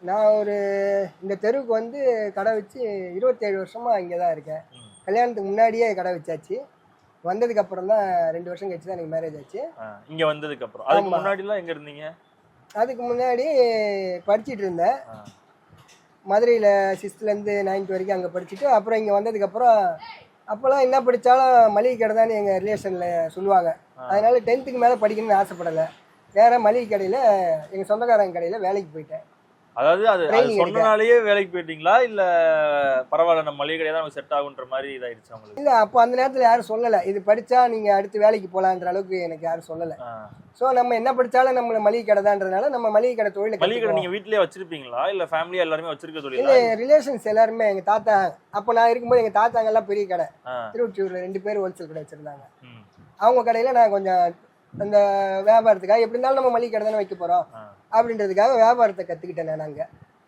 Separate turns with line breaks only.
நான் இந்த தெருவுக்கு வந்து கடை வச்சு 27 வருஷமா இங்கே தான் இருக்கேன். கல்யாணத்துக்கு முன்னாடியே கடை வச்சாச்சு. வந்ததுக்கு அப்புறம் தான் 2 வருஷம் கழிச்சு தான் எனக்கு மேரேஜ் ஆச்சு.
இங்க வந்ததுக்கு அப்புறம். அதுக்கு முன்னாடிலாம் எங்க இருந்தீங்க?
அதுக்கு முன்னாடி படிச்சுட்டு இருந்தேன். மதுரையில் 6th-லேருந்து 9th வரைக்கும் அங்கே படிச்சுட்டு அப்புறம் இங்கே வந்ததுக்கப்புறம் அப்போல்லாம் என்ன படித்தாலும் மளிகை கடை தான் எங்கள் ரிலேஷனில் சொல்லுவாங்க. அதனால 10th-க்கு மேலே படிக்கணும்னு ஆசைப்படலை. வேற மளிகை கடையில் எங்கள் சொந்தக்காரங்க கடையில் வேலைக்கு போயிட்டேன்.
அதாவது அது சொன்னனாலேயே வேலைக்கு போயிட்டீங்களா இல்ல பரவாயில்ல நம்ம மளிகை கடையை தான் செட் ஆகுன்ற மாதிரி இதாயிடுச்சு உங்களுக்கு?
இல்லை, அப்போ அந்த நேரத்தில் யாரும் சொல்லலை இது படித்தா நீங்கள் அடுத்து வேலைக்கு போகலான்ற அளவுக்கு எனக்கு யாரும் சொல்லலை. ஸோ நம்ம என்ன படித்தாலும் நம்ம மளிகை கடை தான்றதுனால நம்ம மளிகை கடை தொழில்.
மளிகை கடை நீங்கள் வீட்டிலேயே வச்சிருப்பீங்களா இல்லை ஃபேமிலியாக எல்லாருமே வச்சிருக்க தொழில்?
இல்லை, ரிலேஷன்ஸ் எல்லாருமே எங்கள் தாத்தா அப்போ நான் இருக்கும்போது எங்கள் தாத்தாங்கெல்லாம் பெரிய கடை திருவொற்றியூரில் 2 பேர் ஹோல்சேல் கடை வச்சுருந்தாங்க. அவங்க கடையில் நான் கொஞ்சம் அந்த வியாபாரத்துக்காக எப்படி இருந்தாலும் நம்ம மளிகை கடை தானே வைக்க போகிறோம் அப்படின்றதுக்காக வியாபாரத்தை கற்றுக்கிட்டேன் நான் அங்கே.